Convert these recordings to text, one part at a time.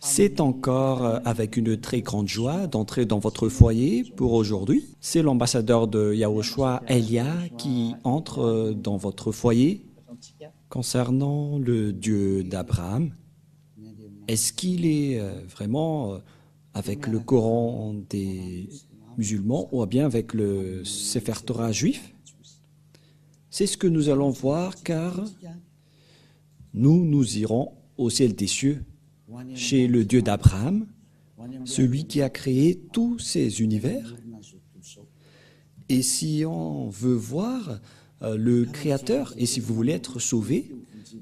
C'est encore avec une très grande joie d'entrer dans votre foyer pour aujourd'hui. C'est l'ambassadeur de Yahushua, Elia, qui entre dans votre foyer concernant le Dieu d'Abraham. Est-ce qu'il est vraiment avec le Coran des musulmans ou bien avec le Sefer Torah juif? C'est ce que nous allons voir car nous irons au ciel des cieux chez le Dieu d'Abraham, celui qui a créé tous ces univers. Et si on veut voir le Créateur, et si vous voulez être sauvé,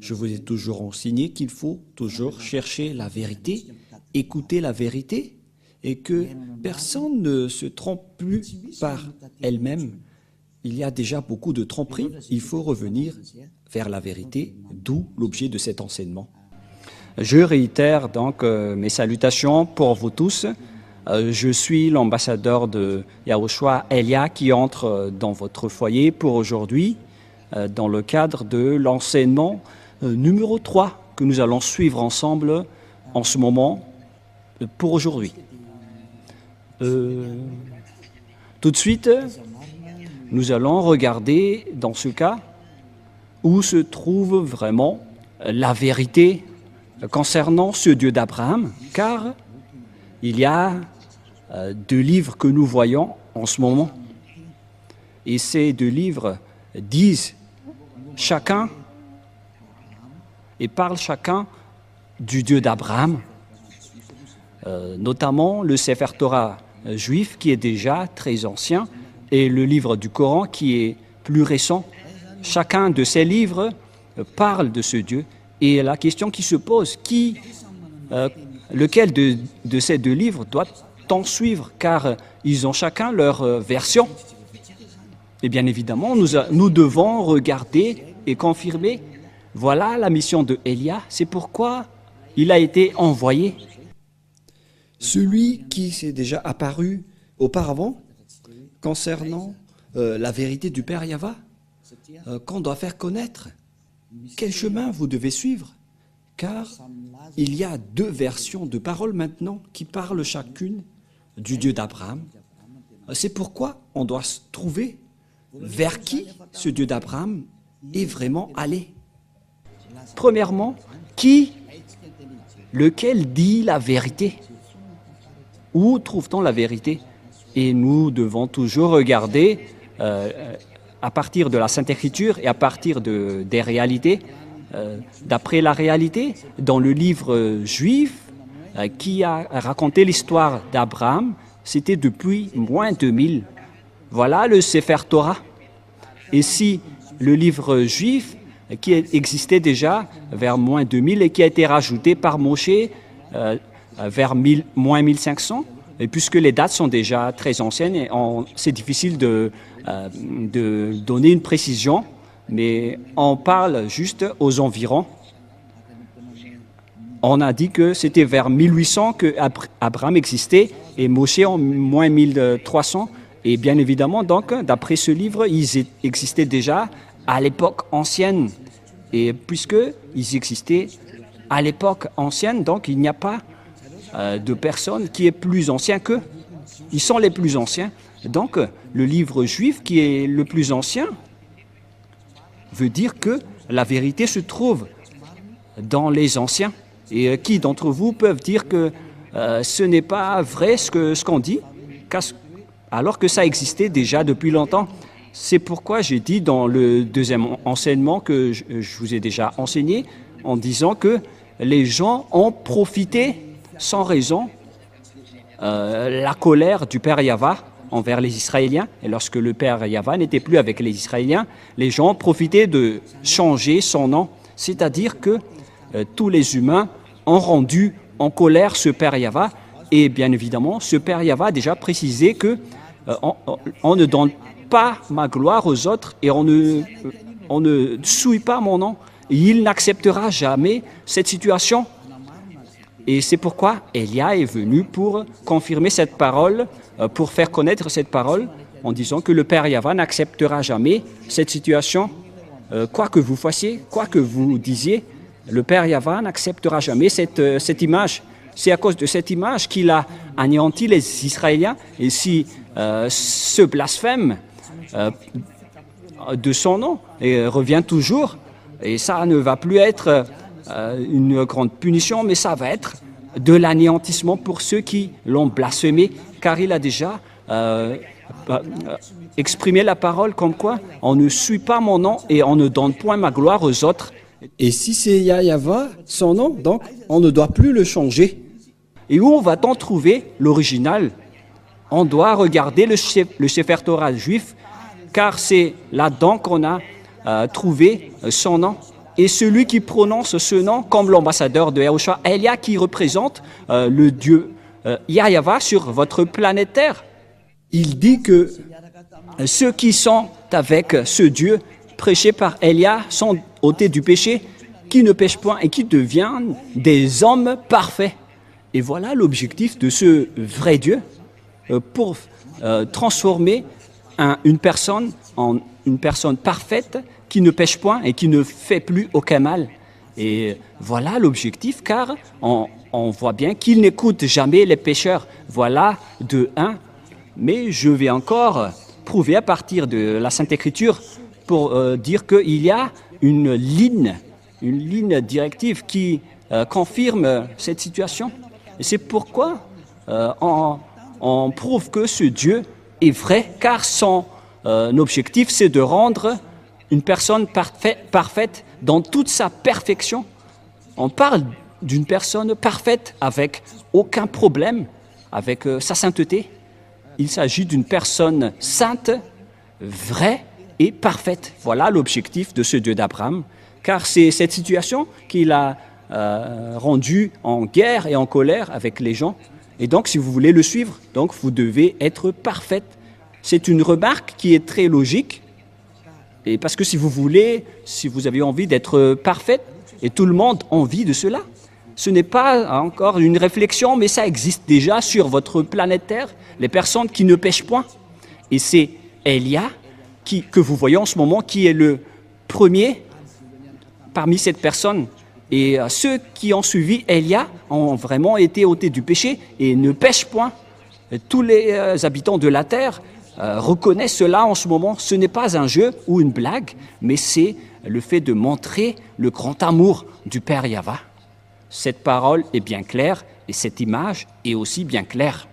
je vous ai toujours enseigné qu'il faut toujours chercher la vérité, écouter la vérité, et que personne ne se trompe plus par elle-même. Il y a déjà beaucoup de tromperies, il faut revenir vers la vérité, d'où l'objet de cet enseignement. Je réitère donc mes salutations pour vous tous. Je suis l'ambassadeur de Yahushua, Elia, qui entre dans votre foyer pour aujourd'hui, dans le cadre de l'enseignement numéro 3 que nous allons suivre ensemble en ce moment pour aujourd'hui. Tout de suite, nous allons regarder dans ce cas où se trouve vraiment la vérité concernant ce Dieu d'Abraham, car il y a deux livres que nous voyons en ce moment. Et ces deux livres disent chacun et parlent chacun du Dieu d'Abraham, notamment le Sefer Torah juif qui est déjà très ancien et le livre du Coran qui est plus récent. Chacun de ces livres parle de ce Dieu. Et la question qui se pose, lequel de ces deux livres doit-on suivre? Car ils ont chacun leur version. Et bien évidemment, nous devons regarder et confirmer. Voilà la mission de Elia, c'est pourquoi il a été envoyé. Celui qui s'est déjà apparu auparavant concernant la vérité du Père Yahva, qu'on doit faire connaître. Quel chemin vous devez suivre? Car il y a deux versions de paroles maintenant qui parlent chacune du Dieu d'Abraham. C'est pourquoi on doit se trouver vers qui ce Dieu d'Abraham est vraiment allé. Premièrement, lequel dit la vérité? Où trouve-t-on la vérité? Et nous devons toujours regarder à partir de la Sainte Écriture et à partir des réalités, d'après la réalité, dans le livre juif qui a raconté l'histoire d'Abraham, c'était depuis moins 2000. Voilà le Sefer Torah. Et si le livre juif qui existait déjà vers moins 2000 et qui a été rajouté par Moshe vers moins 1500, et puisque les dates sont déjà très anciennes, c'est difficile de donner une précision, mais on parle juste aux environs. On a dit que c'était vers 1800 que Abraham existait et Moshe en moins 1300. Et bien évidemment, donc, d'après ce livre, ils existaient déjà à l'époque ancienne. Et puisqu'ils existaient à l'époque ancienne, donc il n'y a pas de personne qui est plus ancien qu'eux. Ils sont les plus anciens. Donc, le livre juif qui est le plus ancien veut dire que la vérité se trouve dans les anciens. Et qui d'entre vous peuvent dire que ce n'est pas vrai ce qu'on dit, alors que ça existait déjà depuis longtemps? C'est pourquoi j'ai dit dans le deuxième enseignement que je vous ai déjà enseigné, en disant que les gens ont profité sans raison la colère du Père Yahva envers les Israéliens. Et lorsque le Père Yahva n'était plus avec les Israéliens, les gens profitaient de changer son nom. C'est-à-dire que tous les humains ont rendu en colère ce Père Yahva. Et bien évidemment, ce Père Yahva a déjà précisé que on ne donne pas ma gloire aux autres et on ne souille pas mon nom. Et il n'acceptera jamais cette situation. Et c'est pourquoi Elia est venu pour confirmer cette parole, pour faire connaître cette parole, en disant que le Père Yahva n'acceptera jamais cette situation. Quoi que vous fassiez, quoi que vous disiez, le Père Yahva n'acceptera jamais cette image. C'est à cause de cette image qu'il a anéanti les Israéliens. Et si ce blasphème de son nom et revient toujours, et ça ne va plus être une grande punition, mais ça va être de l'anéantissement pour ceux qui l'ont blasphémé, car il a déjà exprimé la parole comme quoi on ne suit pas mon nom et on ne donne point ma gloire aux autres. Et si c'est Yahva, son nom, donc on ne doit plus le changer. Et où va-t-on trouver l'original? On doit regarder le Sefer Torah juif, car c'est là-dedans qu'on a trouvé son nom. Et celui qui prononce ce nom comme l'ambassadeur de Yahushua, Elia, qui représente le Dieu Yahva sur votre planète Terre. Il dit que ceux qui sont avec ce Dieu prêché par Elia sont ôtés du péché, qui ne pêchent point et qui deviennent des hommes parfaits. Et voilà l'objectif de ce vrai Dieu pour transformer une personne en une personne parfaite qui ne pêche point et qui ne fait plus aucun mal. Et voilà l'objectif, car on voit bien qu'il n'écoute jamais les pécheurs. Voilà de un. Mais je vais encore prouver à partir de la Sainte Écriture pour dire qu'il y a une ligne directive qui confirme cette situation. Et c'est pourquoi on prouve que ce Dieu est vrai, car son objectif, c'est de rendre une personne parfaite dans toute sa perfection. On parle d'une personne parfaite avec aucun problème, avec sa sainteté. Il s'agit d'une personne sainte, vraie et parfaite. Voilà l'objectif de ce Dieu d'Abraham, car c'est cette situation qu'il a rendu en guerre et en colère avec les gens. Et donc, si vous voulez le suivre, donc vous devez être parfaite. C'est une remarque qui est très logique. Et parce que si vous avez envie d'être parfaite, et tout le monde a envie de cela, ce n'est pas encore une réflexion, mais ça existe déjà sur votre planète Terre, les personnes qui ne pêchent point. Et c'est Elia que vous voyez en ce moment qui est le premier parmi cette personne. Et ceux qui ont suivi Elia ont vraiment été ôtés du péché et ne pêchent point. Et tous les habitants de la terre reconnaissent cela en ce moment. Ce n'est pas un jeu ou une blague, mais c'est le fait de montrer le grand amour du Père Yahva. Cette parole est bien claire et cette image est aussi bien claire.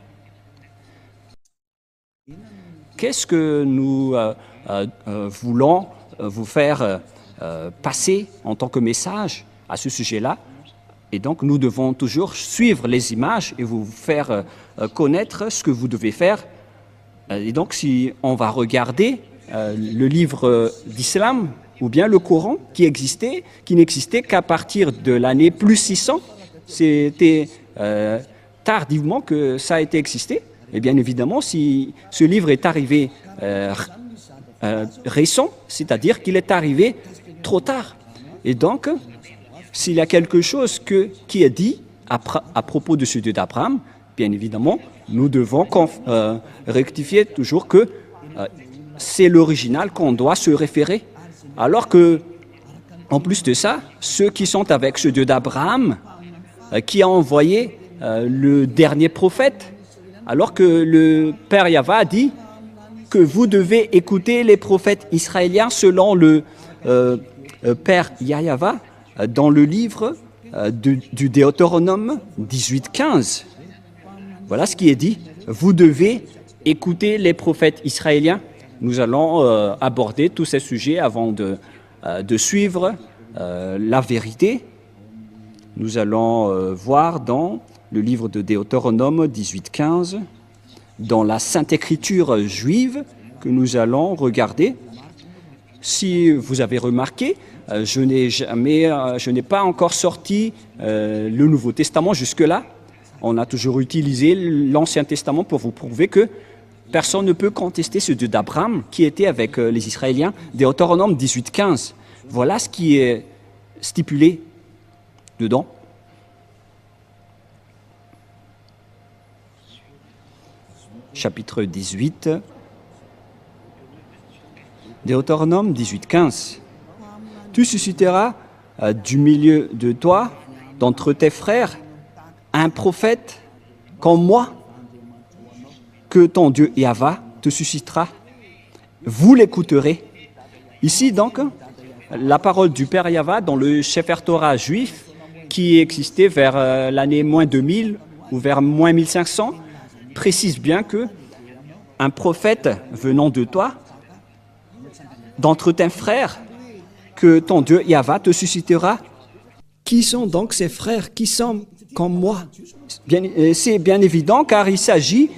Qu'est-ce que nous voulons vous faire passer en tant que message à ce sujet-là? Et donc, nous devons toujours suivre les images et vous faire connaître ce que vous devez faire. Et donc, si on va regarder le livre d'Islam ou bien le Coran qui n'existait qu'à partir de l'année plus 600, c'était tardivement que ça a été existé. Et bien évidemment, si ce livre est arrivé récent, c'est-à-dire qu'il est arrivé trop tard. Et donc, s'il y a quelque chose qui est dit à propos de ce Dieu d'Abraham, bien évidemment, nous devons rectifier toujours que c'est l'original qu'on doit se référer. Alors que, en plus de ça, ceux qui sont avec ce Dieu d'Abraham, qui a envoyé le dernier prophète, alors que le Père Yahva a dit que vous devez écouter les prophètes israéliens selon le Père Yahva dans le livre du Deutéronome 18-15. Voilà ce qui est dit. Vous devez écouter les prophètes israéliens. Nous allons aborder tous ces sujets avant de suivre la vérité. Nous allons voir dans le livre de Deutéronome 18-15, dans la Sainte Écriture juive que nous allons regarder. Si vous avez remarqué, je n'ai pas encore sorti le Nouveau Testament jusque-là. On a toujours utilisé l'Ancien Testament pour vous prouver que personne ne peut contester ce Dieu d'Abraham qui était avec les Israéliens. Deutéronome 18-15. Voilà ce qui est stipulé dedans. Chapitre 18, Deutéronome 18-15. Tu susciteras du milieu de toi, d'entre tes frères, un prophète comme moi que ton Dieu Yahva te suscitera. Vous l'écouterez. Ici donc, la parole du Père Yahva dans le Sefer Torah juif qui existait vers l'année moins 2000 ou vers moins 1500 précise bien que un prophète venant de toi, d'entre tes frères, que ton Dieu Yahva te suscitera. Qui sont donc ces frères qui sont comme moi? C'est bien évident car il s'agit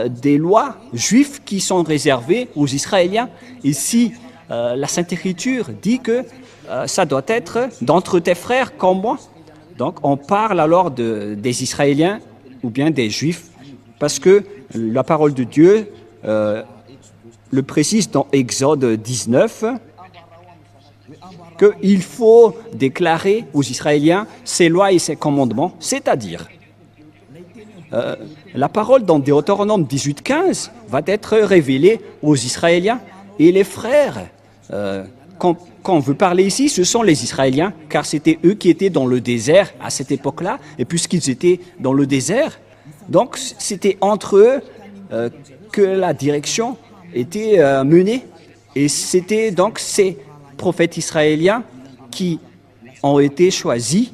des lois juives qui sont réservées aux Israéliens. Ici, la Sainte Écriture dit que ça doit être d'entre tes frères comme moi. Donc on parle alors des Israéliens ou bien des Juifs parce que la parole de Dieu le précise dans Exode 19 qu'il faut déclarer aux Israéliens ses lois et ses commandements, c'est-à-dire la parole dans Deutéronome 18:15 va être révélée aux Israéliens et les frères. Quand on veut parler ici, ce sont les Israéliens, car c'était eux qui étaient dans le désert à cette époque-là, et puisqu'ils étaient dans le désert, donc c'était entre eux que la direction était menée, et c'était donc ces prophètes israéliens qui ont été choisis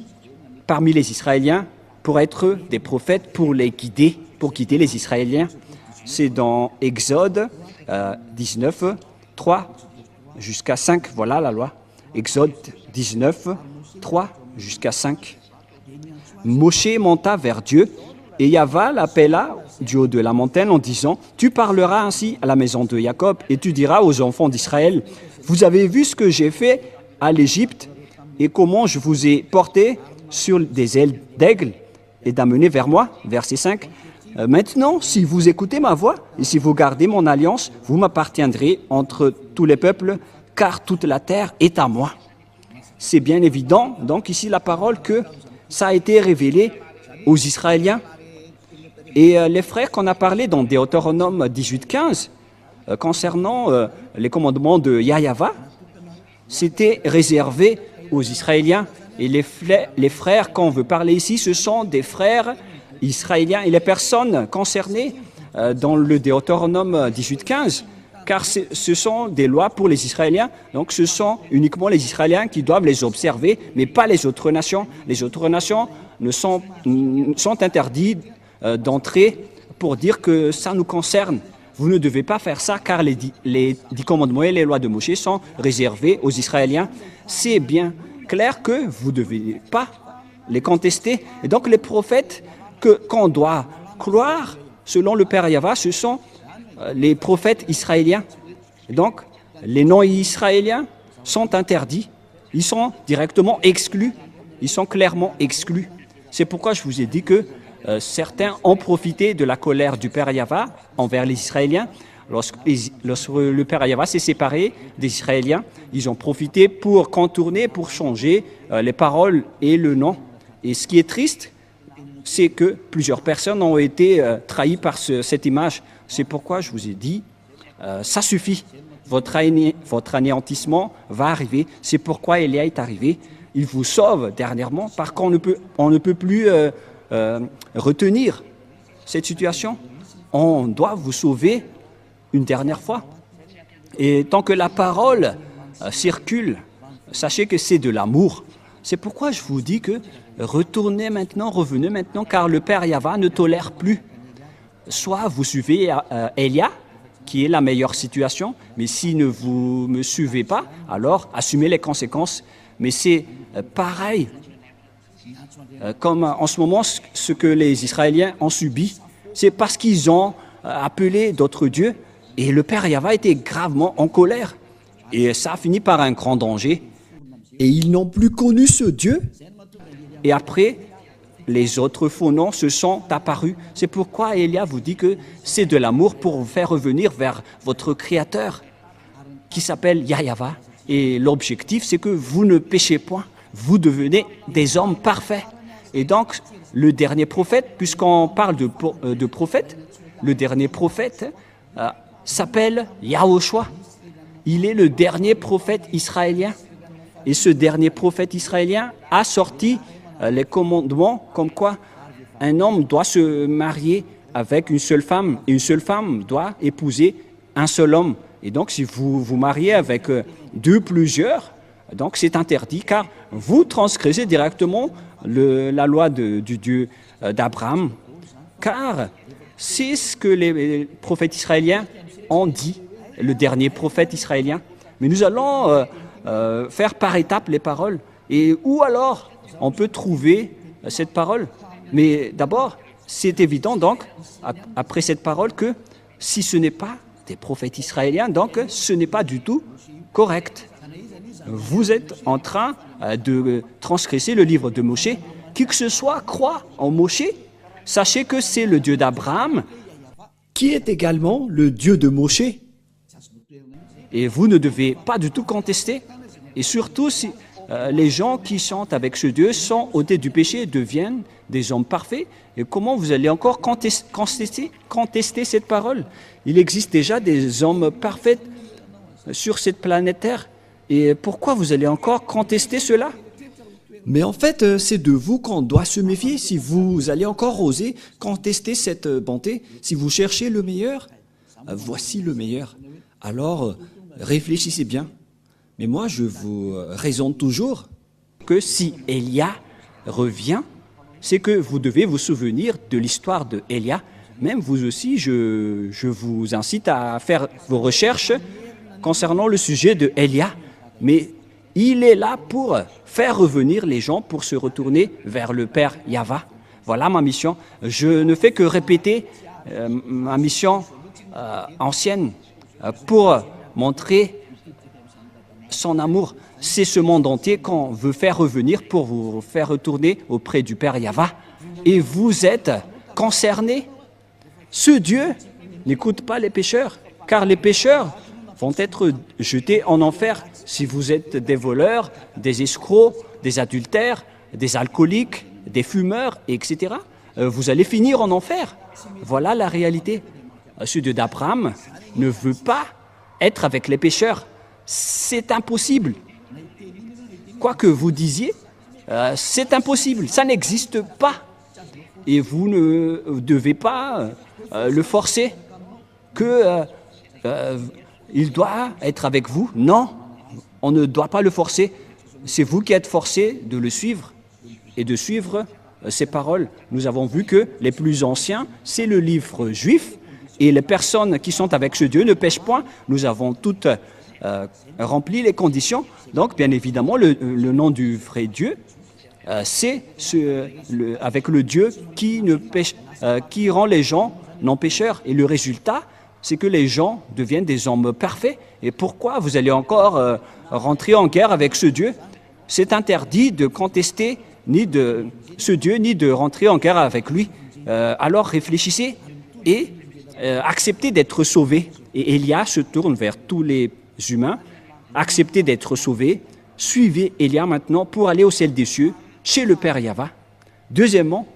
parmi les Israéliens pour être des prophètes, pour les guider, pour guider les Israéliens. C'est dans Exode 19, 3 jusqu'à 5, voilà la loi. Exode 19, 3 jusqu'à 5. Moshe monta vers Dieu et Yahva l'appela du haut de la montagne en disant « Tu parleras ainsi à la maison de Jacob et tu diras aux enfants d'Israël, vous avez vu ce que j'ai fait à l'Égypte et comment je vous ai porté sur des ailes d'aigle et d'amener vers moi. » Verset 5. Maintenant, si vous écoutez ma voix et si vous gardez mon alliance, vous m'appartiendrez entre tous les peuples, car toute la terre est à moi. C'est bien évident, donc ici la parole que ça a été révélé aux Israéliens. Et les frères qu'on a parlé dans Deutéronome 18:15, concernant les commandements de Yahva, c'était réservé aux Israéliens. Et les frères qu'on veut parler ici, ce sont des frères israéliens et les personnes concernées dans le Deutéronome 18:15, car ce sont des lois pour les Israéliens, donc ce sont uniquement les Israéliens qui doivent les observer, mais pas les autres nations. Les autres nations sont interdits d'entrer pour dire que ça nous concerne. Vous ne devez pas faire ça car les 10 commandements et les lois de Moïse sont réservés aux Israéliens. C'est bien clair que vous ne devez pas les contester. Et donc les prophètes qu'on doit croire, selon le Père Yahva, ce sont les prophètes israéliens. Et donc les non-israéliens sont interdits, ils sont directement exclus, ils sont clairement exclus. C'est pourquoi je vous ai dit que certains ont profité de la colère du Père Yahva envers les Israéliens. Lorsque le Père Yahva s'est séparé des Israéliens, ils ont profité pour contourner, pour changer les paroles et le nom. Et ce qui est triste, c'est que plusieurs personnes ont été trahies par cette image. C'est pourquoi je vous ai dit, ça suffit. Votre anéantissement va arriver. C'est pourquoi Élia est arrivé. Il vous sauve dernièrement parce qu'on ne peut plus retenir cette situation. On doit vous sauver une dernière fois. Et tant que la parole circule, sachez que c'est de l'amour. C'est pourquoi je vous dis que revenez maintenant, car le Père Yahva ne tolère plus. Soit vous suivez Élia, qui est la meilleure situation, mais si vous ne me suivez pas, alors assumez les conséquences. Mais c'est pareil, comme en ce moment, ce que les Israéliens ont subi, c'est parce qu'ils ont appelé d'autres dieux, et le Père Yahva était gravement en colère. Et ça a fini par un grand danger. Et ils n'ont plus connu ce Dieu. Et après, les autres faux noms se sont apparus. C'est pourquoi Élia vous dit que c'est de l'amour pour vous faire revenir vers votre Créateur, qui s'appelle Yahva. Et l'objectif, c'est que vous ne péchez point. Vous devenez des hommes parfaits. Et donc, le dernier prophète, puisqu'on parle de prophète, le dernier prophète s'appelle Yahushua. Il est le dernier prophète israélien. Et ce dernier prophète israélien a sorti les commandements comme quoi un homme doit se marier avec une seule femme et une seule femme doit épouser un seul homme. Et donc, si vous vous mariez avec deux, plusieurs, donc c'est interdit car vous transgressez directement la loi du Dieu d'Abraham. Car c'est ce que les prophètes israéliens ont dit, le dernier prophète israélien. Mais nous allons faire par étapes les paroles. Et où alors on peut trouver cette parole? Mais d'abord, c'est évident donc, après cette parole, que si ce n'est pas des prophètes israéliens, donc ce n'est pas du tout correct. Vous êtes en train de transgresser le livre de Moshe. Qui que ce soit croit en Moshe, sachez que c'est le Dieu d'Abraham, qui est également le Dieu de Moshe. Et vous ne devez pas du tout contester. Et surtout, si les gens qui chantent avec ce Dieu sont ôtés du péché et deviennent des hommes parfaits. Et comment vous allez encore contester cette parole? Il existe déjà des hommes parfaits sur cette planète Terre. Et pourquoi vous allez encore contester cela? Mais en fait, c'est de vous qu'on doit se méfier. Si vous allez encore oser contester cette bonté, si vous cherchez le meilleur, voici le meilleur. Alors, réfléchissez bien. Mais moi, je vous raisonne toujours que si Élia revient, c'est que vous devez vous souvenir de l'histoire de Élia. Même vous aussi, je vous incite à faire vos recherches concernant le sujet de Élia. Mais il est là pour faire revenir les gens, pour se retourner vers le Père Yahva. Voilà ma mission. Je ne fais que répéter ma mission ancienne pour montrer son amour. C'est ce monde entier qu'on veut faire revenir pour vous faire retourner auprès du Père Yahva. Et vous êtes concernés. Ce Dieu n'écoute pas les pécheurs, car les pécheurs vont être jetés en enfer. Si vous êtes des voleurs, des escrocs, des adultères, des alcooliques, des fumeurs, etc., vous allez finir en enfer. Voilà la réalité. Ce Dieu d'Abraham ne veut pas être avec les pécheurs. C'est impossible. Quoi que vous disiez, c'est impossible. Ça n'existe pas. Et vous ne devez pas le forcer il doit être avec vous. Non, on ne doit pas le forcer. C'est vous qui êtes forcés de le suivre et de suivre ses paroles. Nous avons vu que les plus anciens, c'est le livre juif et les personnes qui sont avec ce Dieu ne pêchent point. Nous avons toutes rempli les conditions. Donc, bien évidemment, le nom du vrai Dieu, c'est avec le Dieu qui rend les gens non pécheurs. Et le résultat, c'est que les gens deviennent des hommes parfaits. Et pourquoi vous allez encore rentrer en guerre avec ce Dieu? C'est interdit de contester ni de ce Dieu, ni de rentrer en guerre avec lui. Alors réfléchissez et acceptez d'être sauvés. Et Élia se tourne vers tous les humains. Acceptez d'être sauvés. Suivez Élia maintenant pour aller au ciel des cieux, chez le Père Yahva. Deuxièmement,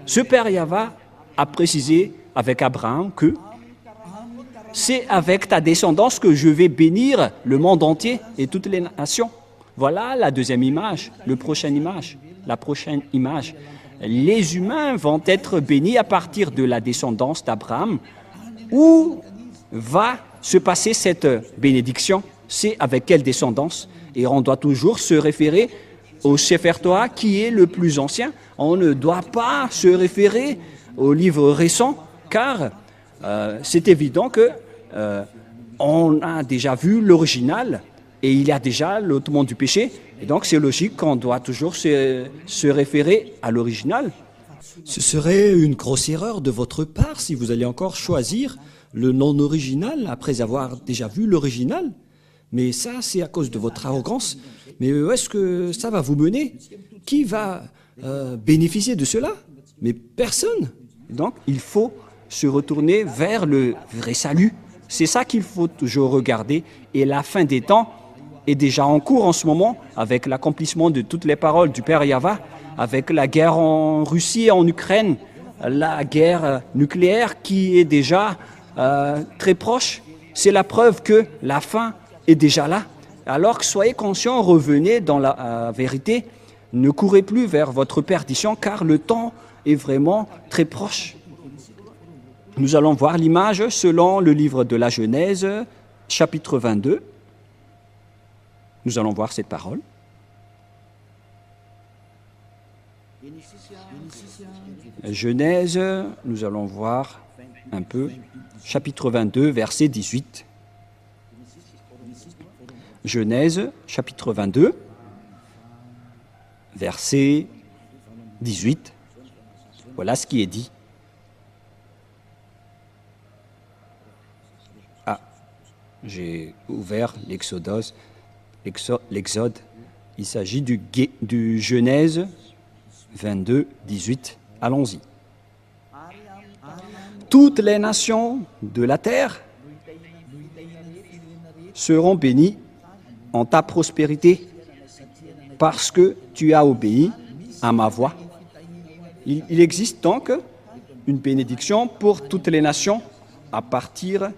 ce Père Yahva a précisé avec Abraham que c'est avec ta descendance que je vais bénir le monde entier et toutes les nations. Voilà la deuxième image, la prochaine image. Les humains vont être bénis à partir de la descendance d'Abraham. Où va se passer cette bénédiction? C'est avec quelle descendance? Et on doit toujours se référer au Sefer Torah qui est le plus ancien. On ne doit pas se référer au livre récent car c'est évident que on a déjà vu l'original et il y a déjà l'ôtement du péché. Et donc c'est logique qu'on doit toujours se référer à l'original. Ce serait une grosse erreur de votre part si vous allez encore choisir le non original après avoir déjà vu l'original. Mais ça, c'est à cause de votre arrogance. Mais où est-ce que ça va vous mener? Qui va bénéficier de cela? Mais personne. Donc il faut se retourner vers le vrai salut. C'est ça qu'il faut toujours regarder. Et la fin des temps est déjà en cours en ce moment avec l'accomplissement de toutes les paroles du Père Yahva, avec la guerre en Russie et en Ukraine, la guerre nucléaire qui est déjà très proche. C'est la preuve que la fin est déjà là. Alors que soyez conscients, revenez dans la vérité. ne courez plus vers votre perdition, car le temps est vraiment très proche. Nous allons voir l'image selon le livre de la Genèse, chapitre 22. Nous allons voir cette parole. Genèse, nous allons voir un peu, chapitre 22, verset 18. Genèse, chapitre 22, verset 18. Voilà ce qui est dit. Ah, j'ai ouvert l'Exode. Il s'agit du Genèse 22, 18. Allons-y. Toutes les nations de la terre seront bénies en ta prospérité parce que tu as obéi à ma voix. Il existe donc une bénédiction pour toutes les nations à partir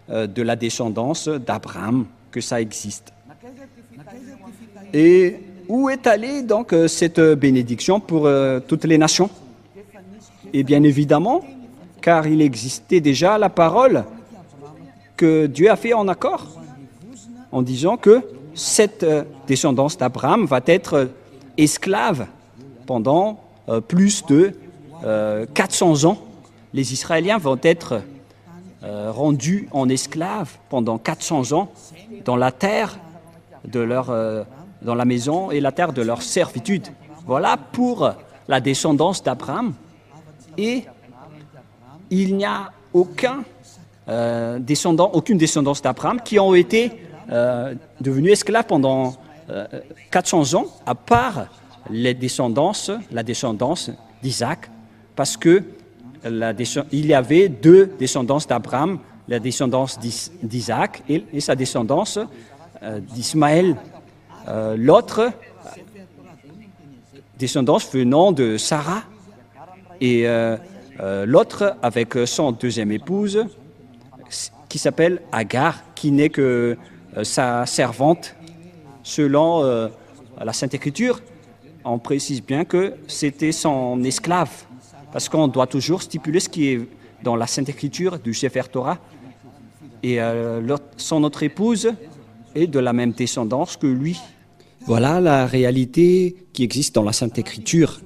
de la descendance d'Abraham, que ça existe. Et où est allée donc cette bénédiction pour toutes les nations? Et bien évidemment, car il existait déjà la parole que Dieu a fait en accord, en disant que cette descendance d'Abraham va être esclave pendant plus de 400 ans. Les Israéliens vont être rendus en esclaves pendant 400 ans dans la terre de dans la maison et la terre de leur servitude. Voilà pour la descendance d'Abraham. Et il n'y a aucune descendance d'Abraham qui ont été devenus esclaves pendant 400 ans, à part la descendance d'Isaac, parce que il y avait deux descendances d'Abraham, la descendance d'Isaac et sa descendance d'Ismaël. L'autre descendance venant de Sarah et l'autre avec son deuxième épouse qui s'appelle Agar, qui n'est que sa servante. Selon la Sainte Écriture, on précise bien que c'était son esclave, parce qu'on doit toujours stipuler ce qui est dans la Sainte Écriture du Sefer Torah. Et son autre épouse est de la même descendance que lui. Voilà la réalité qui existe dans la Sainte Écriture.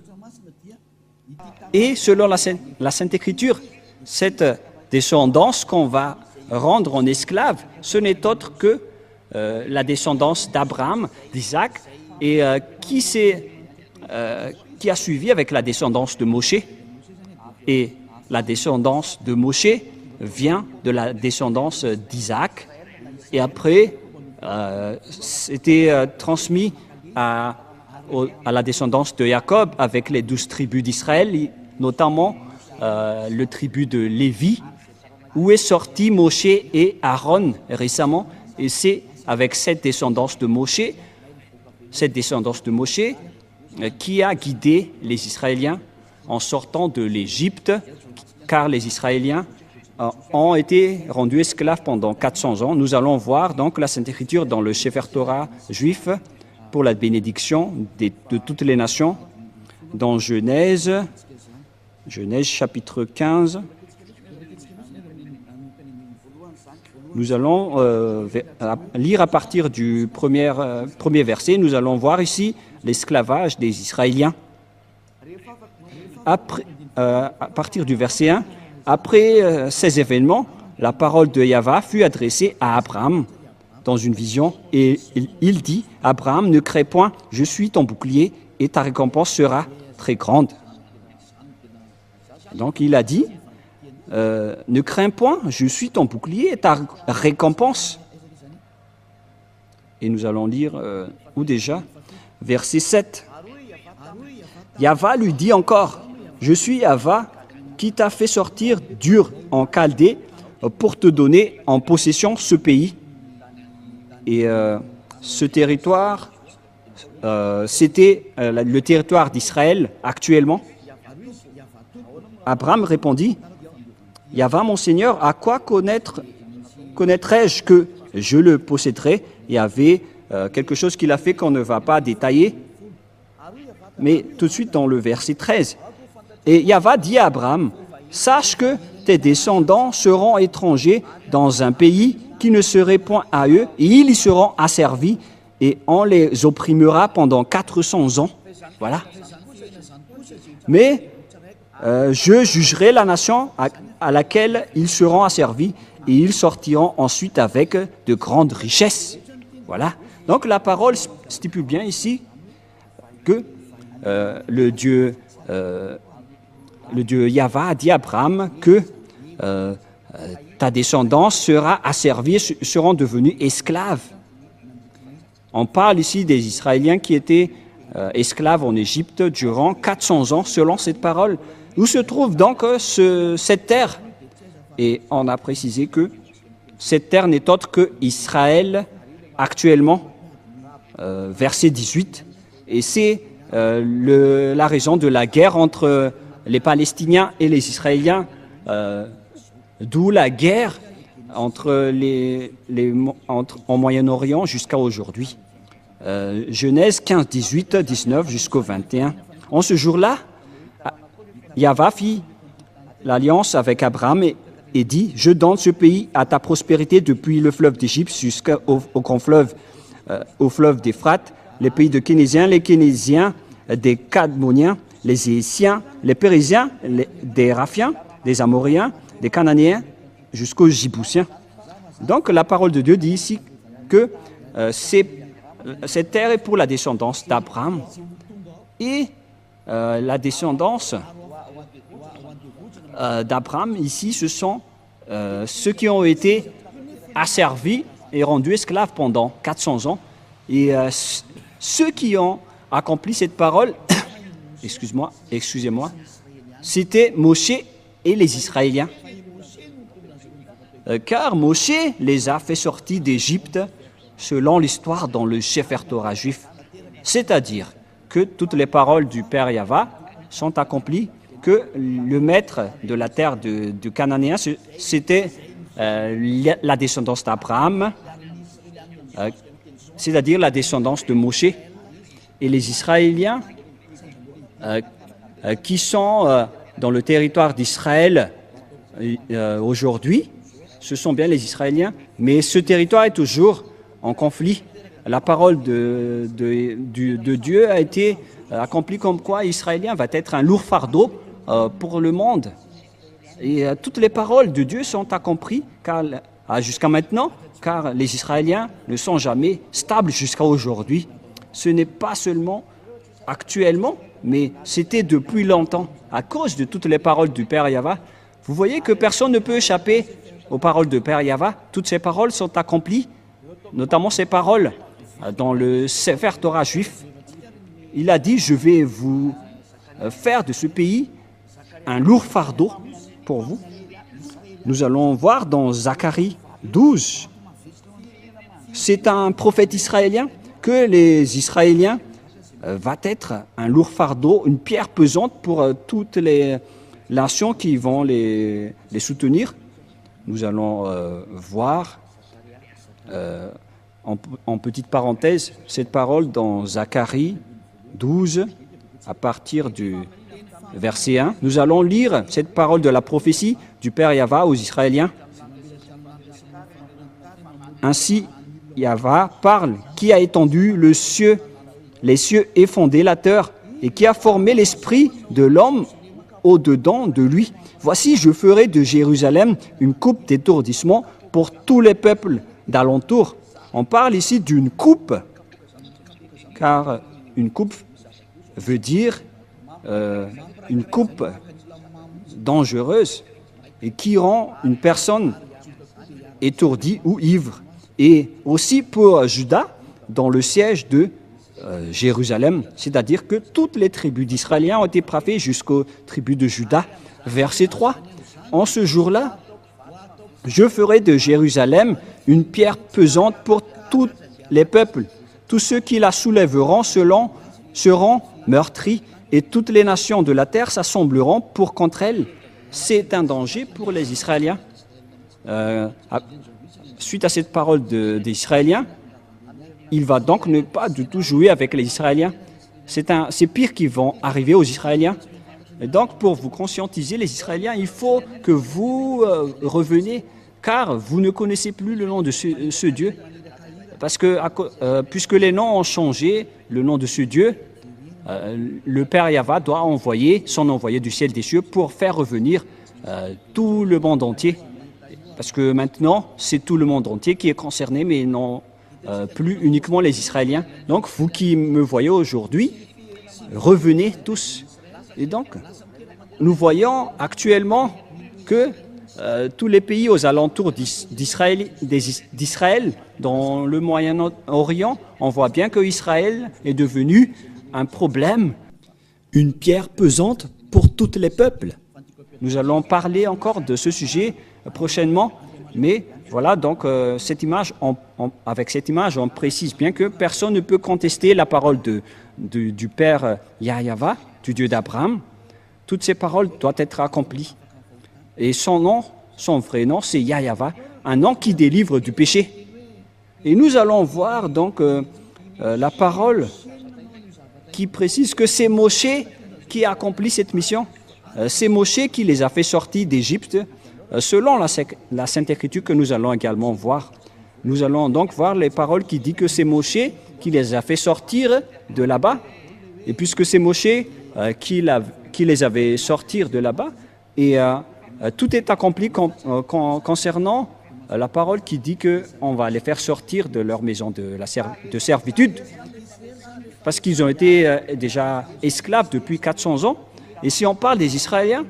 Et selon la Sainte Écriture, cette descendance qu'on va rendre en esclave, ce n'est autre que la descendance d'Abraham, d'Isaac, et qui a suivi avec la descendance de Moshe. Et la descendance de Moshe vient de la descendance d'Isaac. Et après, c'était transmis à la descendance de Jacob avec les 12 tribus d'Israël, notamment le tribu de Lévi, où est sorti Moshe et Aaron récemment. Et c'est avec cette descendance de Moshe qui a guidé les Israéliens en sortant de l'Égypte, car les Israéliens ont été rendus esclaves pendant 400 ans. Nous allons voir donc la Sainte Écriture dans le Sefer Torah juif pour la bénédiction de toutes les nations, dans Genèse chapitre 15. Nous allons lire à partir du premier verset. Nous allons voir ici l'esclavage des Israéliens. À partir du verset 1, après ces événements, la parole de Yahva fut adressée à Abraham dans une vision, et il dit, « Abraham, ne crains point, je suis ton bouclier, et ta récompense sera très grande. » Donc il a dit, ne crains point, je suis ton bouclier et ta récompense. Et nous allons lire, où déjà? Verset 7. Yahva lui dit encore, je suis Yahva qui t'a fait sortir d'Ur en Chaldée pour te donner en possession ce pays. Et ce territoire, c'était le territoire d'Israël actuellement. Abraham répondit, Yahva, mon Seigneur, à quoi connaîtrais-je que je le posséderai? Il y avait quelque chose qu'il a fait qu'on ne va pas détailler. mais tout de suite dans le verset 13. Et Yahva dit à Abraham, « Sache que tes descendants seront étrangers dans un pays qui ne serait point à eux, et ils y seront asservis, et on les opprimera pendant 400 ans. » Voilà. Mais je jugerai la nation à laquelle ils seront asservis, et ils sortiront ensuite avec de grandes richesses. Voilà. Donc la parole stipule bien ici que le Dieu Yahva a dit à Abraham que ta descendance sera asservie, seront devenus esclaves. On parle ici des Israéliens qui étaient esclaves en Égypte durant 400 ans, selon cette parole. Où se trouve donc cette terre? Et on a précisé que cette terre n'est autre que Israël actuellement, verset 18. Et c'est la raison de la guerre entre les Palestiniens et les Israéliens, d'où la guerre entre en Moyen-Orient jusqu'à aujourd'hui. Genèse 15, 18, 19 jusqu'au 21. En ce jour-là, Yahva fit l'alliance avec Abraham et dit, « Je donne ce pays à ta prospérité depuis le fleuve d'Égypte jusqu'au grand fleuve, au fleuve d'Éphrate, les pays de Kénésiens, les Kénésiens, des Cadmoniens, les Hétiens, les Périsiens, des Raphiens, des Amoriens, des Cananéens, jusqu'aux Jibousiens. » Donc la parole de Dieu dit ici que cette terre est pour la descendance d'Abraham. Et la descendance d'Abraham, ici, ce sont ceux qui ont été asservis et rendus esclaves pendant 400 ans. Et ceux qui ont accompli cette parole, excusez-moi, c'était Moshe et les Israéliens. Car Moshe les a fait sortir d'Égypte selon l'histoire dans le Sefer Torah juif. C'est-à-dire que toutes les paroles du Père Yahva sont accomplies, que le maître de la terre du Cananéen, c'était la descendance d'Abraham, c'est-à-dire la descendance de Moshe. Et les Israéliens qui sont dans le territoire d'Israël aujourd'hui, ce sont bien les Israéliens, mais ce territoire est toujours en conflit. La parole de Dieu a été accomplie comme quoi Israélien va être un lourd fardeau pour le monde. Et toutes les paroles de Dieu sont accomplies jusqu'à maintenant, car les Israéliens ne sont jamais stables jusqu'à aujourd'hui. Ce n'est pas seulement actuellement, mais c'était depuis longtemps, à cause de toutes les paroles du Père Yahva. Vous voyez que personne ne peut échapper aux paroles du Père Yahva. Toutes ces paroles sont accomplies, notamment ces paroles dans le Sefer Torah juif. Il a dit, je vais vous faire de ce pays un lourd fardeau pour vous. Nous allons voir dans Zacharie 12. C'est un prophète israélien que les Israéliens va être un lourd fardeau, une pierre pesante pour toutes les nations qui vont les soutenir. Nous allons voir en petite parenthèse cette parole dans Zacharie 12 à partir du verset 1. Nous allons lire cette parole de la prophétie du Père Yahva aux Israéliens. Ainsi, Yahva parle, qui a étendu les cieux et fondé la terre, et qui a formé l'esprit de l'homme au-dedans de lui. Voici, je ferai de Jérusalem une coupe d'étourdissement pour tous les peuples d'alentour. On parle ici d'une coupe, car une coupe veut dire une coupe dangereuse et qui rend une personne étourdie ou ivre. Et aussi pour Juda, dans le siège de Jérusalem, c'est-à-dire que toutes les tribus d'Israéliens ont été frappées jusqu'aux tribus de Juda. Verset 3, en ce jour-là, je ferai de Jérusalem une pierre pesante pour tous les peuples. Tous ceux qui la soulèveront seront meurtris, et toutes les nations de la terre s'assembleront pour contre elle. C'est un danger pour les Israéliens. Suite à cette parole des Israéliens, il va donc ne pas du tout jouer avec les Israéliens. c'est pire qui vont arriver aux Israéliens. Et donc, pour vous conscientiser, les Israéliens, il faut que vous reveniez, car vous ne connaissez plus le nom de ce Dieu. Parce que, puisque les noms ont changé, le nom de ce Dieu, le Père Yahva doit envoyer son envoyé du ciel des cieux pour faire revenir tout le monde entier. Parce que maintenant, c'est tout le monde entier qui est concerné, mais non plus uniquement les Israéliens. Donc, vous qui me voyez aujourd'hui, revenez tous. Et donc, nous voyons actuellement que tous les pays aux alentours d'Israël, dans le Moyen-Orient, on voit bien que Israël est devenu un problème. Une pierre pesante pour tous les peuples. Nous allons parler encore de ce sujet prochainement, mais voilà, donc avec cette image, on précise bien que personne ne peut contester la parole du Père Yahva, du Dieu d'Abraham. Toutes ces paroles doivent être accomplies. Et son nom, son vrai nom, c'est Yahva, un nom qui délivre du péché. Et nous allons voir donc la parole qui précise que c'est Moshe qui a accompli cette mission. C'est Moshe qui les a fait sortir d'Égypte, selon la Sainte Écriture que nous allons également voir. Nous allons donc voir les paroles qui disent que c'est Moshe qui les a fait sortir de là-bas. Et puisque c'est Moshe qui les avait sortir de là-bas, et tout est accompli concernant la parole qui dit qu'on va les faire sortir de leur maison de servitude, parce qu'ils ont été déjà esclaves depuis 400 ans. Et si on parle des Israéliens,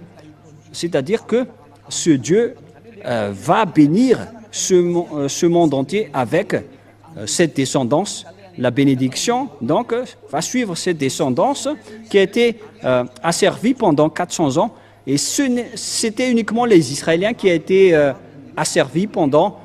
c'est-à-dire que ce Dieu va bénir ce monde entier avec cette descendance. La bénédiction, donc, va suivre cette descendance qui a été asservie pendant 400 ans. Et c'était uniquement les Israéliens qui ont été asservis pendant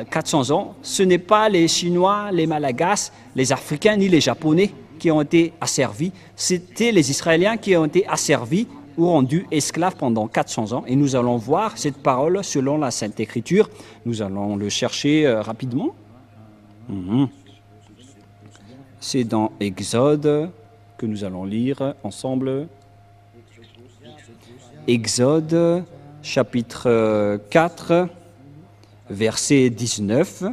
400 ans. Ce n'est pas les Chinois, les Malagasy, les Africains ni les Japonais qui ont été asservis. C'était les Israéliens qui ont été asservis ou rendus esclaves pendant 400 ans. Et nous allons voir cette parole selon la Sainte Écriture. Nous allons le chercher rapidement. C'est dans Exode que nous allons lire ensemble. Exode, chapitre 4, verset 19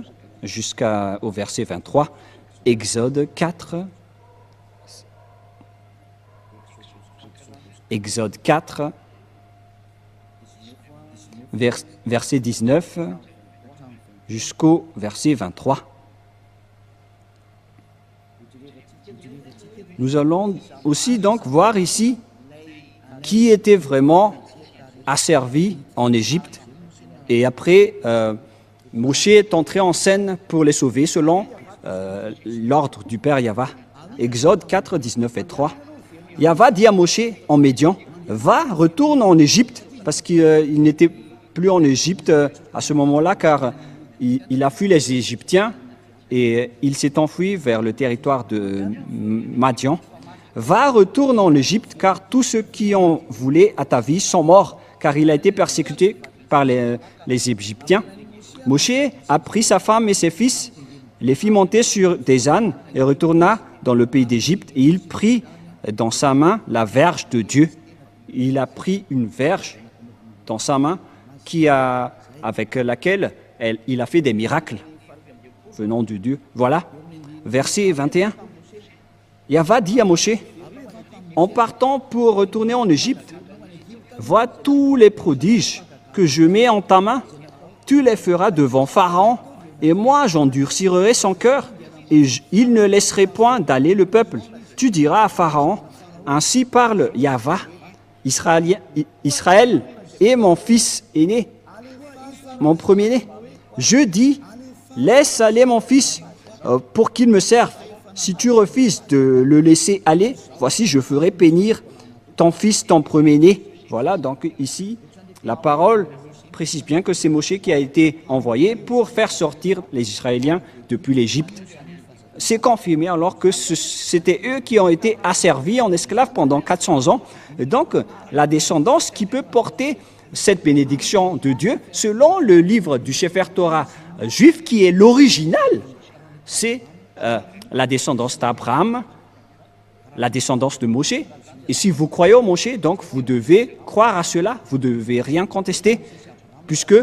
jusqu'au verset 23. Exode 4. Exode 4, verset 19 jusqu'au verset 23. Nous allons aussi donc voir ici qui était vraiment asservi en Égypte. Et après, Moshe est entré en scène pour les sauver selon l'ordre du Père Yahva. Exode 4, 19 et 3. Yahva dit à Moshe en Médian, va, retourne en Égypte, parce qu'il n'était plus en Égypte à ce moment-là, car il a fui les Égyptiens et il s'est enfui vers le territoire de Madian. Va, retourne en Égypte, car tous ceux qui ont voulu à ta vie sont morts, car il a été persécuté par les Égyptiens. Moshe a pris sa femme et ses fils, les fit monter sur des ânes et retourna dans le pays d'Égypte, et il prit dans sa main la verge de Dieu. Il a pris une verge dans sa main avec laquelle il a fait des miracles venant de Dieu. Voilà, verset 21. Yahva dit à Moshe, en partant pour retourner en Égypte, vois tous les prodiges que je mets en ta main, tu les feras devant Pharaon, et moi j'endurcirai son cœur, et il ne laisserait point d'aller le peuple. Tu diras à Pharaon, ainsi parle Yahva, Israël est mon fils aîné, mon premier-né. Je dis, laisse aller mon fils pour qu'il me serve. Si tu refuses de le laisser aller, voici, je ferai périr ton fils, ton premier-né. Voilà, donc ici, la parole précise bien que c'est Moshe qui a été envoyé pour faire sortir les Israéliens depuis l'Égypte. C'est confirmé alors que c'était eux qui ont été asservis en esclaves pendant 400 ans. Et donc, la descendance qui peut porter cette bénédiction de Dieu, selon le livre du Sefer Torah juif, qui est l'original, c'est la descendance d'Abraham, la descendance de Moshe. Et si vous croyez au Moshe, donc vous devez croire à cela, vous ne devez rien contester, puisque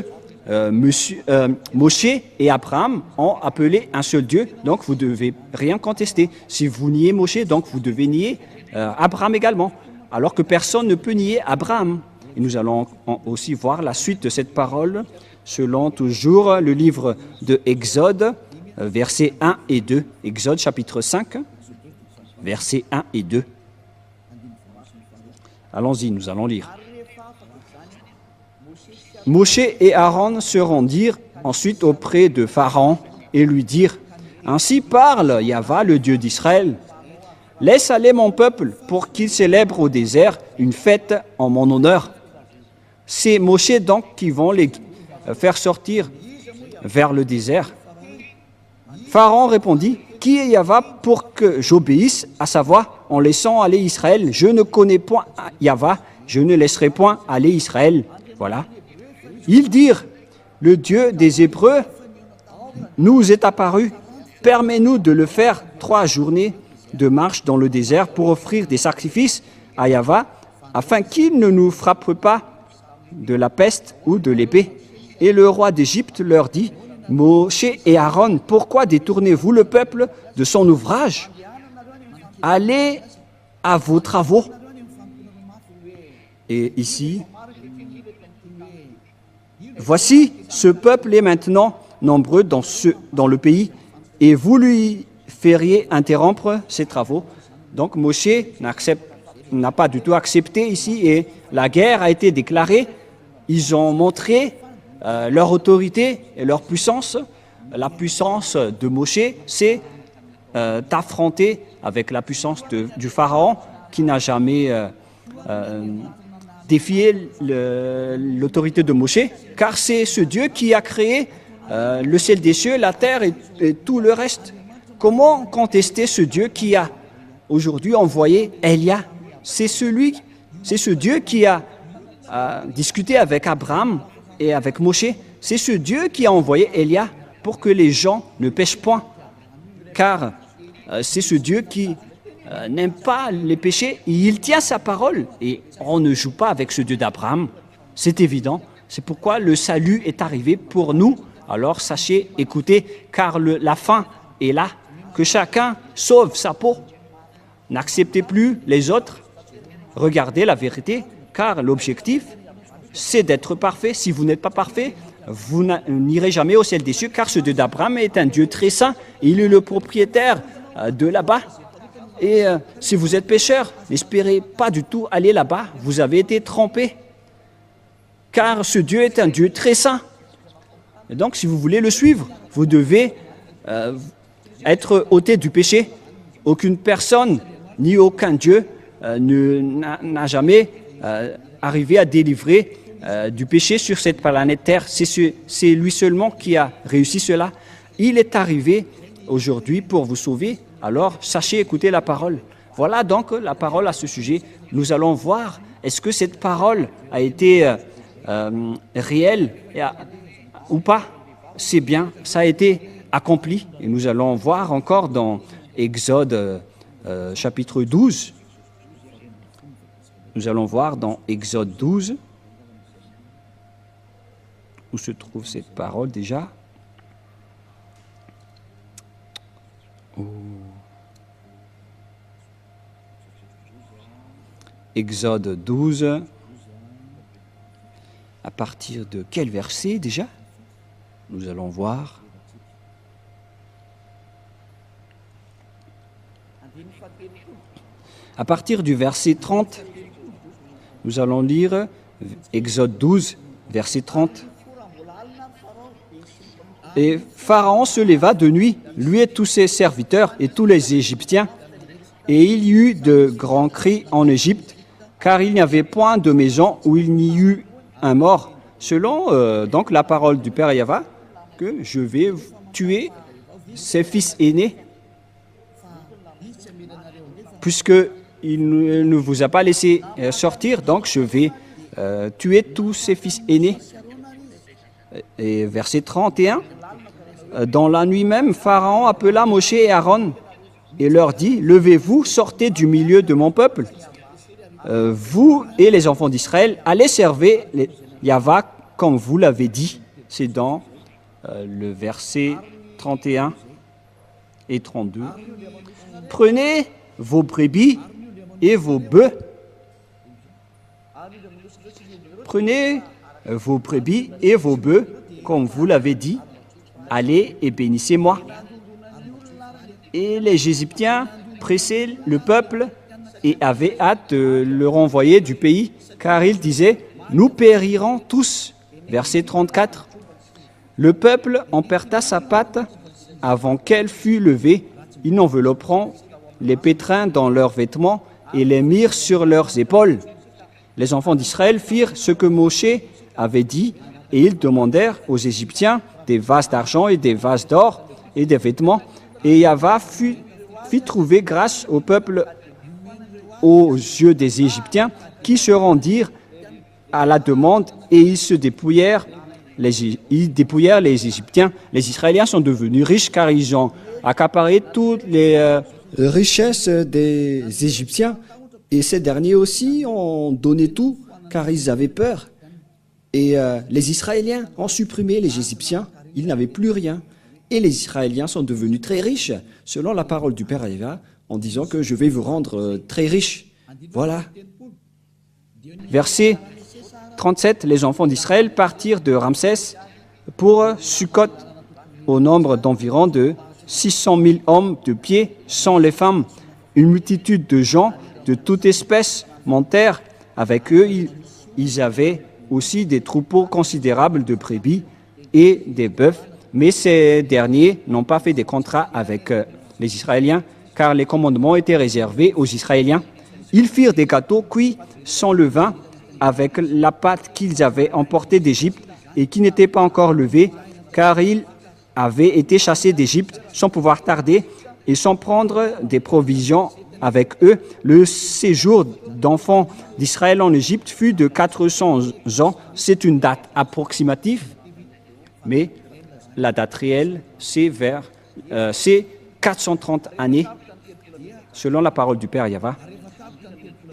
Moshe et Abraham ont appelé un seul Dieu, donc vous ne devez rien contester. Si vous niez Moshe, donc vous devez nier Abraham également, alors que personne ne peut nier Abraham. Et nous allons aussi voir la suite de cette parole, selon toujours le livre de Exode, versets 1 et 2. Exode chapitre 5, versets 1 et 2. Allons-y, nous allons lire. Moshe et Aaron se rendirent ensuite auprès de Pharaon et lui dirent « Ainsi parle Yahva, le Dieu d'Israël. Laisse aller mon peuple pour qu'il célèbre au désert une fête en mon honneur. » C'est Moshe donc qui vont les faire sortir vers le désert. Pharaon répondit « Qui est Yahva pour que j'obéisse à sa voix en laissant aller Israël? Je ne connais point Yahva, je ne laisserai point aller Israël. » Voilà. Ils dirent, le Dieu des Hébreux nous est apparu, permets-nous de le faire 3 journées de marche dans le désert pour offrir des sacrifices à Yahva, afin qu'il ne nous frappe pas de la peste ou de l'épée. Et le roi d'Égypte leur dit, Moshe et Aaron, pourquoi détournez-vous le peuple de son ouvrage? Allez à vos travaux. Et ici, voici, ce peuple est maintenant nombreux dans le pays, et vous lui feriez interrompre ses travaux. Donc Moshe n'a pas du tout accepté ici, et la guerre a été déclarée. Ils ont montré leur autorité et leur puissance. La puissance de Moshe, c'est d'affronter avec la puissance du Pharaon, qui n'a jamais défier l'autorité de Moshe, car c'est ce Dieu qui a créé le ciel des cieux, la terre et tout le reste. Comment contester ce Dieu qui a aujourd'hui envoyé Élia? C'est ce Dieu qui a discuté avec Abraham et avec Moshe. C'est ce Dieu qui a envoyé Élia pour que les gens ne pêchent point, car c'est ce Dieu qui n'aime pas les péchés, il tient sa parole, et on ne joue pas avec ce Dieu d'Abraham, c'est évident. C'est pourquoi le salut est arrivé pour nous. Alors sachez, écoutez, car la fin est là, que chacun sauve sa peau. N'acceptez plus les autres, regardez la vérité, car l'objectif, c'est d'être parfait. Si vous n'êtes pas parfait, vous n'irez jamais au ciel des cieux, car ce Dieu d'Abraham est un Dieu très saint, il est le propriétaire de là-bas. Et si vous êtes pécheur, n'espérez pas du tout aller là-bas, vous avez été trompé. Car ce Dieu est un Dieu très saint. Et donc, si vous voulez le suivre, vous devez être ôté du péché. Aucune personne, ni aucun Dieu, n'a jamais arrivé à délivrer du péché sur cette planète Terre. C'est lui seulement qui a réussi cela. Il est arrivé aujourd'hui pour vous sauver. Alors, sachez écouter la parole. Voilà donc la parole à ce sujet. Nous allons voir, est-ce que cette parole a été réelle ou pas? C'est bien, ça a été accompli. Et nous allons voir encore dans Exode chapitre 12. Nous allons voir dans Exode 12, où se trouve cette parole déjà. Exode 12, à partir de quel verset déjà? Nous allons voir. À partir du verset 30, nous allons lire Exode 12, verset 30. Et Pharaon se leva de nuit, lui et tous ses serviteurs et tous les Égyptiens, et il y eut de grands cris en Égypte, car il n'y avait point de maison où il n'y eut un mort, selon donc la parole du Père Yahva, que je vais tuer ses fils aînés, puisqu'il ne vous a pas laissé sortir, donc je vais tuer tous ses fils aînés. Et verset 31, dans la nuit même, Pharaon appela Moshe et Aaron et leur dit, « Levez-vous, sortez du milieu de mon peuple. Vous et les enfants d'Israël, allez servir Yahvé comme vous l'avez dit. » C'est dans le verset 31 et 32. « Prenez vos brebis et vos bœufs. Prenez vos brebis et vos bœufs, comme vous l'avez dit. Allez et bénissez-moi. » Et les Égyptiens pressaient le peuple et avaient hâte de le renvoyer du pays, car ils disaient, « Nous périrons tous. » Verset 34. Le peuple emporta sa pâte avant qu'elle fût levée. Ils envelopperont les pétrins dans leurs vêtements et les mirent sur leurs épaules. Les enfants d'Israël firent ce que Moïse avait dit, et ils demandèrent aux Égyptiens des vases d'argent et des vases d'or et des vêtements. Et Yahvé fit trouver grâce au peuple aux yeux des Égyptiens, qui se rendirent à la demande, et ils se dépouillèrent. Ils dépouillèrent les Égyptiens. Les Israéliens sont devenus riches car ils ont accaparé toutes les richesses des Égyptiens. Et ces derniers aussi ont donné tout car ils avaient peur. Et les Israéliens ont supprimé les Égyptiens. Ils n'avaient plus rien. Et les Israéliens sont devenus très riches, selon la parole du Père Yahvé, en disant que je vais vous rendre très riches. Voilà. Verset 37, les enfants d'Israël partirent de Ramsès pour Sukkot, au nombre d'environ de 600 000 hommes de pied, sans les femmes. Une multitude de gens de toute espèce montèrent avec eux. Ils avaient aussi des troupeaux considérables de brebis et des bœufs. Mais ces derniers n'ont pas fait des contrats avec les Israéliens, car les commandements étaient réservés aux Israéliens. Ils firent des gâteaux cuits sans levain, avec la pâte qu'ils avaient emportée d'Égypte et qui n'était pas encore levée, car ils avaient été chassés d'Égypte sans pouvoir tarder et sans prendre des provisions avec eux. Le séjour d'enfants d'Israël en Égypte fut de 400 ans. C'est une date approximative, mais la date réelle, c'est 430 années, selon la parole du Père Yahvé.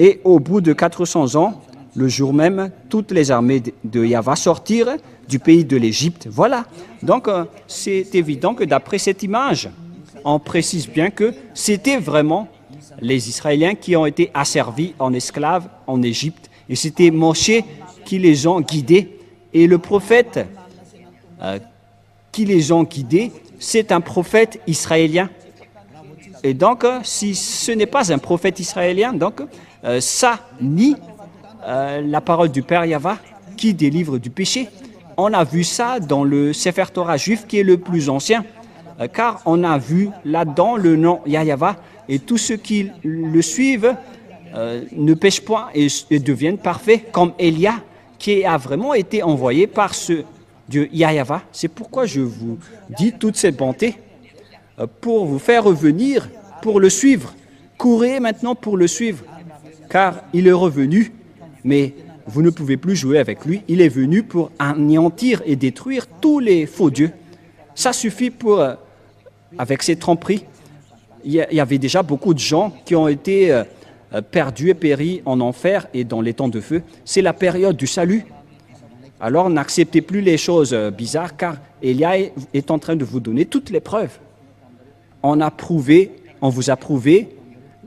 Et au bout de 400 ans, le jour même, toutes les armées de Yahvé sortirent du pays de l'Égypte. Voilà. Donc, c'est évident que d'après cette image, on précise bien que c'était vraiment les Israéliens qui ont été asservis en esclaves en Égypte. Et c'était Moïse qui les ont guidés. Et le prophète qui les ont guidés, c'est un prophète israélien. Et donc, si ce n'est pas un prophète israélien, donc ça nie la parole du Père Yahvé qui délivre du péché. On a vu ça dans le Sefer Torah juif qui est le plus ancien, car on a vu là-dedans le nom Yahvé, et tous ceux qui le suivent ne pêchent point et deviennent parfaits, comme Élia, qui a vraiment été envoyé par ce Dieu Yahvé. C'est pourquoi je vous dis toute cette bonté, pour vous faire revenir, pour le suivre. Courez maintenant pour le suivre, car il est revenu, mais vous ne pouvez plus jouer avec lui. Il est venu pour anéantir et détruire tous les faux dieux. Ça suffit pour, avec ces tromperies. Il y avait déjà beaucoup de gens qui ont été perdus et péris en enfer et dans les temps de feu. C'est la période du salut. Alors n'acceptez plus les choses bizarres, car Élia est en train de vous donner toutes les preuves. On vous a prouvé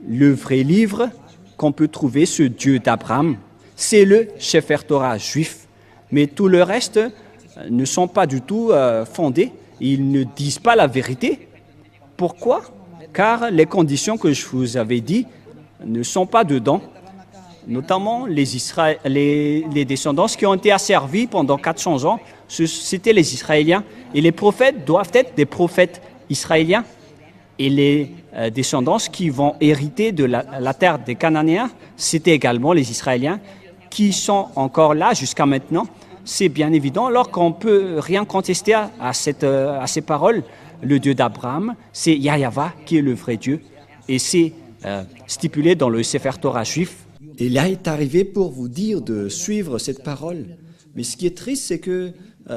le vrai livre qu'on peut trouver, ce Dieu d'Abraham. C'est le Sefer Torah juif. Mais tout le reste ne sont pas du tout fondés. Ils ne disent pas la vérité. Pourquoi? Car les conditions que je vous avais dit ne sont pas dedans. Notamment les descendants qui ont été asservis pendant 400 ans, c'était les Israéliens. Et les prophètes doivent être des prophètes israéliens. Et les descendants qui vont hériter de la terre des Cananéens, c'était également les Israéliens qui sont encore là jusqu'à maintenant. C'est bien évident, alors qu'on ne peut rien contester à ces paroles. Le Dieu d'Abraham, c'est Yahvé qui est le vrai Dieu. Et c'est stipulé dans le Sefer Torah juif. Et là est arrivé pour vous dire de suivre cette parole. Mais ce qui est triste, c'est que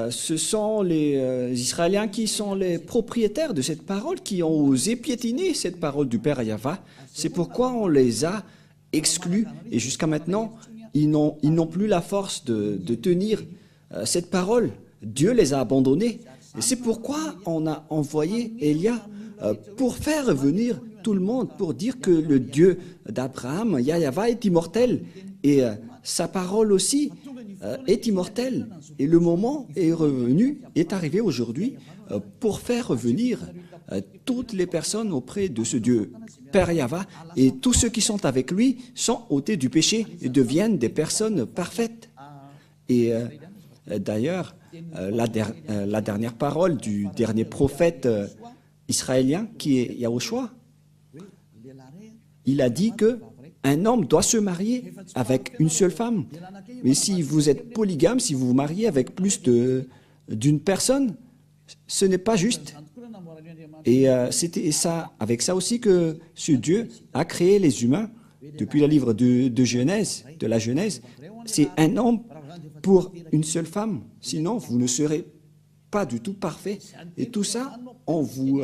ce sont les Israéliens qui sont les propriétaires de cette parole, qui ont osé piétiner cette parole du Père Yahva. C'est pourquoi on les a exclus et jusqu'à maintenant, ils n'ont plus la force de tenir cette parole. Dieu les a abandonnés. Et c'est pourquoi on a envoyé Élia pour faire revenir tout le monde, pour dire que le Dieu d'Abraham, Yahva, est immortel. Et sa parole aussi est immortelle. Et le moment est revenu, est arrivé aujourd'hui pour faire revenir toutes les personnes auprès de ce Dieu, Père Yahva, et tous ceux qui sont avec lui sont ôtés du péché et deviennent des personnes parfaites. Et d'ailleurs, la dernière parole du dernier prophète israélien, qui est Yahushua, il a dit que un homme doit se marier avec une seule femme. Mais si vous êtes polygame, si vous vous mariez avec plus d'une personne, ce n'est pas juste. Et c'était ça, avec ça aussi que ce Dieu a créé les humains depuis le livre de Genèse, de la Genèse. C'est un homme pour une seule femme. Sinon, vous ne serez pas du tout parfait. Et tout ça, on vous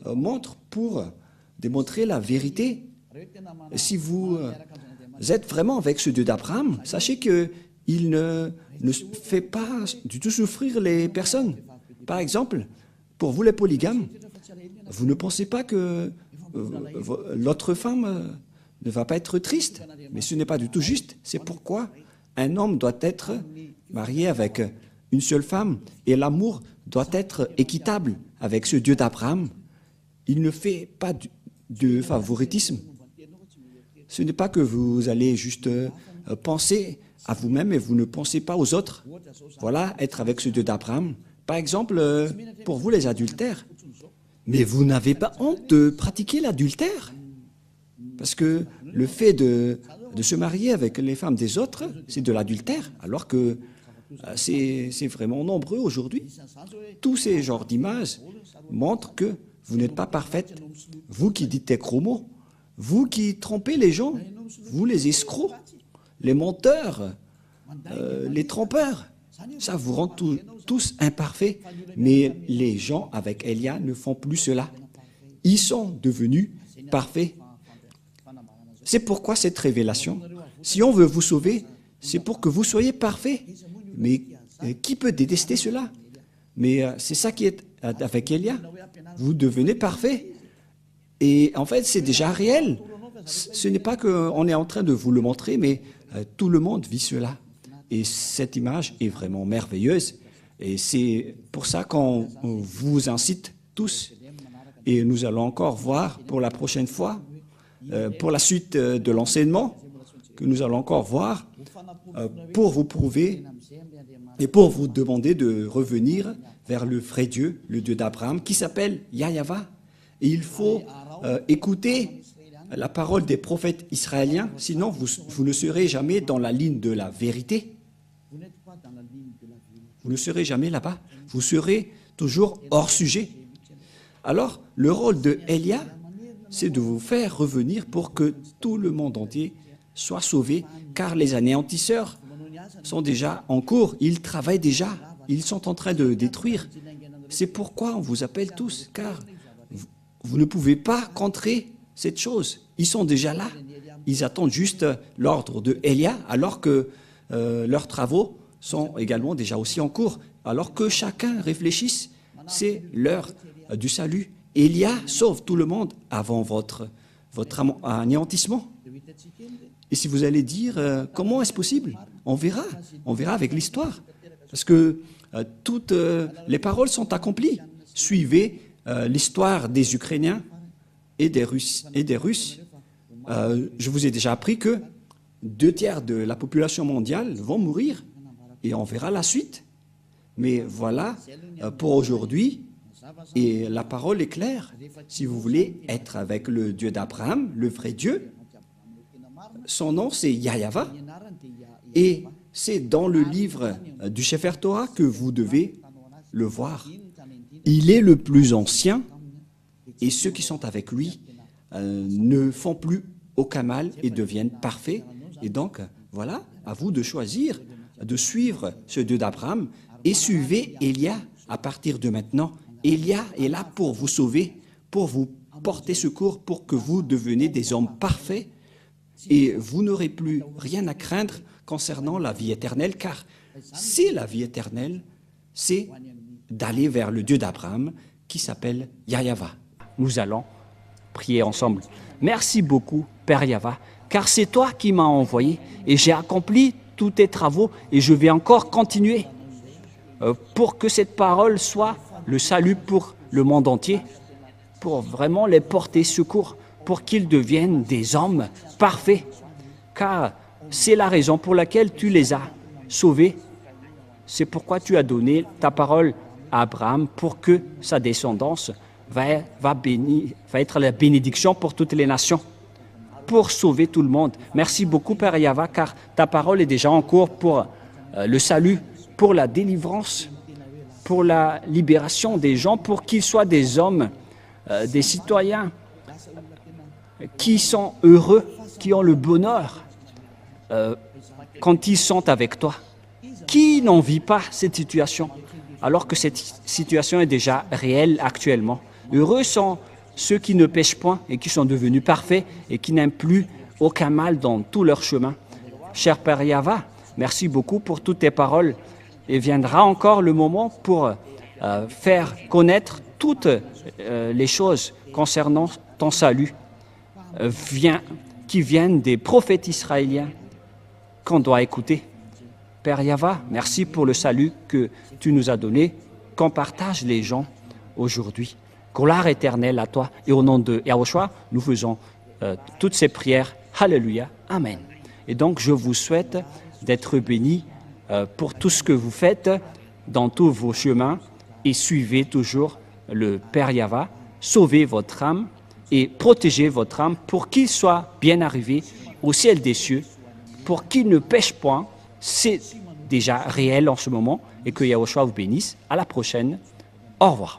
montre pour démontrer la vérité. Si vous êtes vraiment avec ce Dieu d'Abraham, sachez qu'il ne fait pas du tout souffrir les personnes. Par exemple, pour vous les polygames, vous ne pensez pas que l'autre femme ne va pas être triste, mais ce n'est pas du tout juste. C'est pourquoi un homme doit être marié avec une seule femme et l'amour doit être équitable avec ce Dieu d'Abraham. Il ne fait pas de favoritisme. Ce n'est pas que vous allez juste penser à vous-même et vous ne pensez pas aux autres. Voilà, être avec ce Dieu d'Abraham. Par exemple, pour vous les adultères, mais vous n'avez pas honte de pratiquer l'adultère? Parce que le fait de se marier avec les femmes des autres, c'est de l'adultère, alors que c'est vraiment nombreux aujourd'hui. Tous ces genres d'images montrent que vous n'êtes pas parfaite. Vous qui dites des gros mots, vous qui trompez les gens, vous les escrocs, les menteurs, les trompeurs, ça vous rend tous imparfaits. Mais les gens avec Élia ne font plus cela. Ils sont devenus parfaits. C'est pourquoi cette révélation, si on veut vous sauver, c'est pour que vous soyez parfaits. Mais qui peut détester cela? Mais c'est ça qui est avec Élia. Vous devenez parfait. Et en fait, c'est déjà réel. Ce n'est pas qu'on est en train de vous le montrer, mais tout le monde vit cela. Et cette image est vraiment merveilleuse. Et c'est pour ça qu'on vous incite tous. Et nous allons encore voir pour la prochaine fois, pour la suite de l'enseignement, que nous allons encore voir, pour vous prouver et pour vous demander de revenir vers le vrai Dieu, le Dieu d'Abraham, qui s'appelle Yahva. Et il faut écouter la parole des prophètes israéliens, sinon vous ne serez jamais dans la ligne de la vérité. Vous ne serez jamais là-bas. Vous serez toujours hors sujet. Alors, le rôle de Élia, c'est de vous faire revenir pour que tout le monde entier soit sauvé, car les anéantisseurs sont déjà en cours, ils travaillent déjà, ils sont en train de détruire. C'est pourquoi on vous appelle tous, car vous ne pouvez pas contrer cette chose. Ils sont déjà là, ils attendent juste l'ordre de Élia, alors que leurs travaux sont également déjà aussi en cours, alors que chacun réfléchisse, c'est l'heure du salut. Élia sauve tout le monde avant votre anéantissement. Et si vous allez dire, comment est-ce possible? On verra avec l'histoire. Parce que toutes les paroles sont accomplies. Suivez l'histoire des Ukrainiens et des Russes. Je vous ai déjà appris que 2/3 de la population mondiale vont mourir. Et on verra la suite. Mais voilà, pour aujourd'hui, et la parole est claire. Si vous voulez être avec le Dieu d'Abraham, le vrai Dieu, son nom c'est Yahva. Et c'est dans le livre du Sefer Torah que vous devez le voir. Il est le plus ancien et ceux qui sont avec lui ne font plus aucun mal et deviennent parfaits. Et donc, voilà, à vous de choisir, de suivre ce Dieu d'Abraham et suivez Élia à partir de maintenant. Élia est là pour vous sauver, pour vous porter secours, pour que vous deveniez des hommes parfaits et vous n'aurez plus rien à craindre concernant la vie éternelle, car c'est la vie éternelle, c'est d'aller vers le Dieu d'Abraham qui s'appelle Yahweh. Nous allons prier ensemble. Merci beaucoup, Père Yahweh, car c'est toi qui m'as envoyé et j'ai accompli tous tes travaux et je vais encore continuer pour que cette parole soit le salut pour le monde entier, pour vraiment les porter secours, pour qu'ils deviennent des hommes parfaits, car c'est la raison pour laquelle tu les as sauvés. C'est pourquoi tu as donné ta parole à Abraham pour que sa descendance va être la bénédiction pour toutes les nations, pour sauver tout le monde. Merci beaucoup, Père Yahweh, car ta parole est déjà en cours pour le salut, pour la délivrance, pour la libération des gens, pour qu'ils soient des hommes, des citoyens qui sont heureux, qui ont le bonheur quand ils sont avec toi. Qui n'en vit pas cette situation, alors que cette situation est déjà réelle actuellement? Heureux sont ceux qui ne pêchent point et qui sont devenus parfaits et qui n'aiment plus aucun mal dans tout leur chemin. Cher Père Yahweh, merci beaucoup pour toutes tes paroles. Et viendra encore le moment pour faire connaître toutes les choses concernant ton salut qui viennent des prophètes israéliens qu'on doit écouter. Père Yahweh, merci pour le salut que tu nous as donné, qu'on partage les gens aujourd'hui. Gloire éternelle à toi. Et au nom de Yahushua, nous faisons toutes ces prières. Alléluia. Amen. Et donc, je vous souhaite d'être bénis pour tout ce que vous faites dans tous vos chemins et suivez toujours le Père Yahweh. Sauvez votre âme et protégez votre âme pour qu'il soit bien arrivé au ciel des cieux, pour qu'il ne pêche point. C'est déjà réel en ce moment et que Yahushua vous bénisse. À la prochaine. Au revoir.